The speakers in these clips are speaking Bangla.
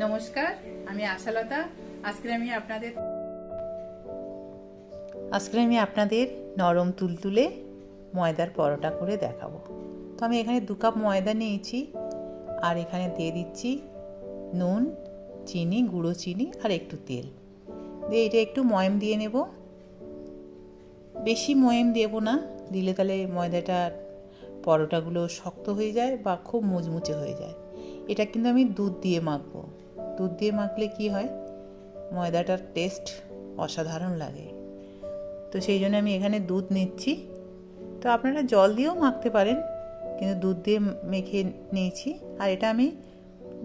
নমস্কার, আমি আশালতা। আজকে আমি আপনাদের নরম তুলতুলে ময়দার পরোটা করে দেখাবো। তো আমি এখানে 2 কাপ ময়দা নিয়েছি, আর এখানে দিয়ে দিচ্ছি নুন, চিনি, গুঁড়ো চিনি আর একটু তেল দিয়ে এটা একটু ময়াম দিয়ে নেব। বেশি ময়াম দেব না, দিলে তাহলে ময়দাটা পরোটাগুলো শক্ত হয়ে যায় বা খুব মুচমুচে হয়ে যায়। এটা কিন্তু আমি দুধ দিয়ে মাখবো। দুধ দিয়ে মাখলে কি হয়, ময়দাটার টেস্ট অসাধারণ লাগে। তো সেই জন্য আমি এখানে দুধ নিচ্ছি। তো আপনারা জল দিয়েও মাখতে পারেন, কিন্তু দুধ দিয়ে মেখে নিয়েছি। আর এটা আমি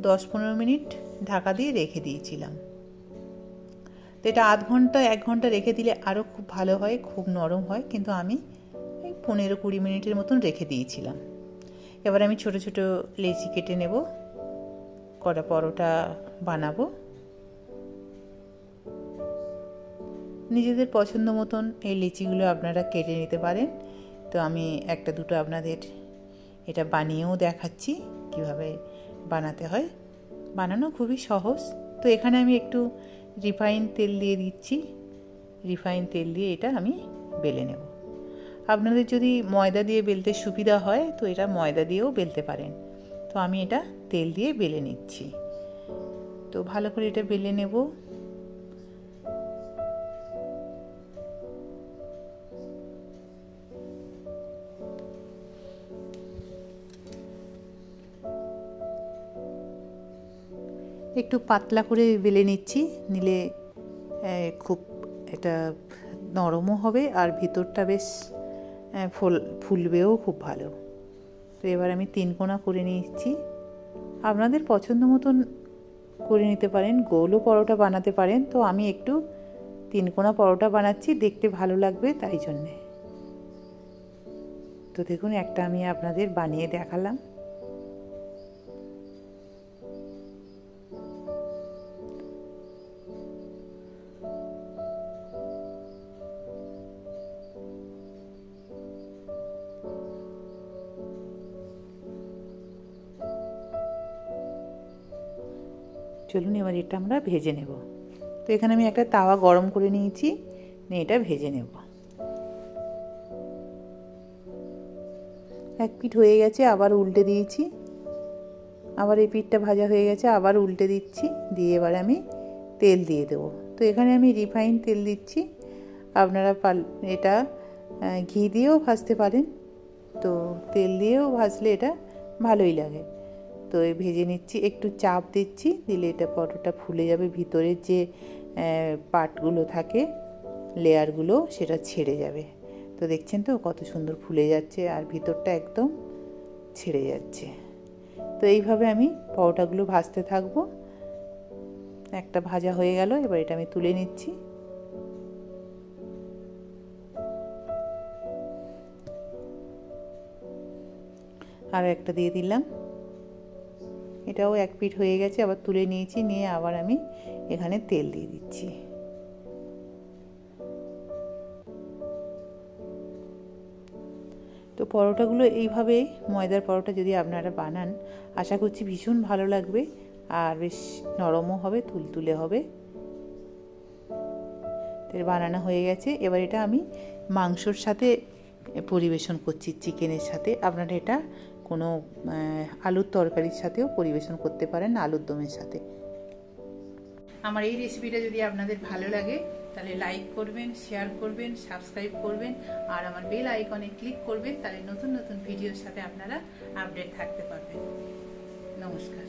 10-15 মিনিট ঢাকা দিয়ে রেখে দিয়েছিলাম। তো এটা আধ ঘন্টা 1 ঘন্টা রেখে দিলে আরও খুব ভালো হয়, খুব নরম হয়, কিন্তু আমি 15-20 মিনিটের মতন রেখে দিয়েছিলাম। এবার আমি ছোট ছোট লেচি কেটে নেব, কটা পরোটা বানাবো। নিজেদের পছন্দ মতন এই লিচিগুলো আপনারা কেটে নিতে পারেন। তো আমি 1-2টো আপনাদের এটা বানিয়েও দেখাচ্ছি কিভাবে বানাতে হয়। বানানো খুবই সহজ। তো এখানে আমি একটু রিফাইন তেল দিয়ে দিচ্ছি। রিফাইন তেল দিয়ে এটা আমি বেলে নেব। আপনাদের যদি ময়দা দিয়ে বেলতে সুবিধা হয় তো এটা ময়দা দিয়েও বেলতে পারেন। তো আমি এটা তেল দিয়ে বেলে নিচ্ছি। তো ভালো করে এটা বেলে নেব। একটু পাতলা করে বেলে নিচ্ছি, নিলে খুব এটা নরমও হবে আর ভিতরটা বেশ ফুলবেও খুব ভালো। তো এবার আমি 3 কোণা করে নিচ্ছি। আপনাদের পছন্দ মতন করে নিতে পারেন, গোলও পরোটা বানাতে পারেন। তো আমি একটু 3 কোণা পরোটা বানাচ্ছি, দেখতে ভালো লাগবে তাই জন্যে। তো দেখুন, একটা আমি আপনাদের বানিয়ে দেখালাম। চলুন এবার এটা আমরা ভেজে নেব। তো এখানে আমি একটা তাওয়া গরম করে নিয়েছি, নিয়ে এটা ভেজে নেব। এক পিঠ হয়ে গেছে, আবার উল্টে দিয়েছি। আবার এই পিঠটা ভাজা হয়ে গেছে, আবার উল্টে দিচ্ছি। দিয়ে এবার আমি তেল দিয়ে দেবো। তো এখানে আমি রিফাইন তেল দিচ্ছি। আপনারা এটা ঘি দিয়েও ভাজতে পারেন। তো তেল দিয়েও ভাজলে এটা ভালোই লাগে। তো এই ভেজে নিচ্ছি, একটু চাপ দিচ্ছি, দিলে এটা পরোটা ফুলে যাবে। ভিতরের যে পার্টগুলো থাকে, লেয়ারগুলো, সেটা ছেড়ে যাবে। তো দেখছেন তো কত সুন্দর ফুলে যাচ্ছে আর ভিতরটা একদম ছেড়ে যাচ্ছে। তো এইভাবে আমি পরোটাগুলো ভাজতে থাকবো। একটা ভাজা হয়ে গেল, এবার এটা আমি তুলে নিচ্ছি। আরও একটা দিয়ে দিলাম, এটাও এক পিঠ হয়ে গেছে, আবার তুলে নিয়েছি। নিয়ে আবার আমি এখানে তেল দিয়ে দিচ্ছি। তো পরোটাগুলো এইভাবে ময়দার পরোটা যদি আপনারা বানান, আশা করছি ভীষণ ভালো লাগবে আর বেশ নরমও হবে, তুলতুলে হবে। তেল বানানো হয়ে গেছে। এবার এটা আমি মাংসর সাথে পরিবেশন করছি, চিকেনের সাথে। আপনারা এটা কোনো আলুর তরকারির সাথেও পরিবেশন করতে পারেন, আলুর দমের সাথে। আমার এই রেসিপিটা যদি আপনাদের ভালো লাগে তাহলে লাইক করবেন, শেয়ার করবেন, সাবস্ক্রাইব করবেন আর আমার বেল আইকনে ক্লিক করবেন। তাহলে নতুন নতুন ভিডিওর সাথে আপনারা আপডেট থাকতে পারবেন। নমস্কার।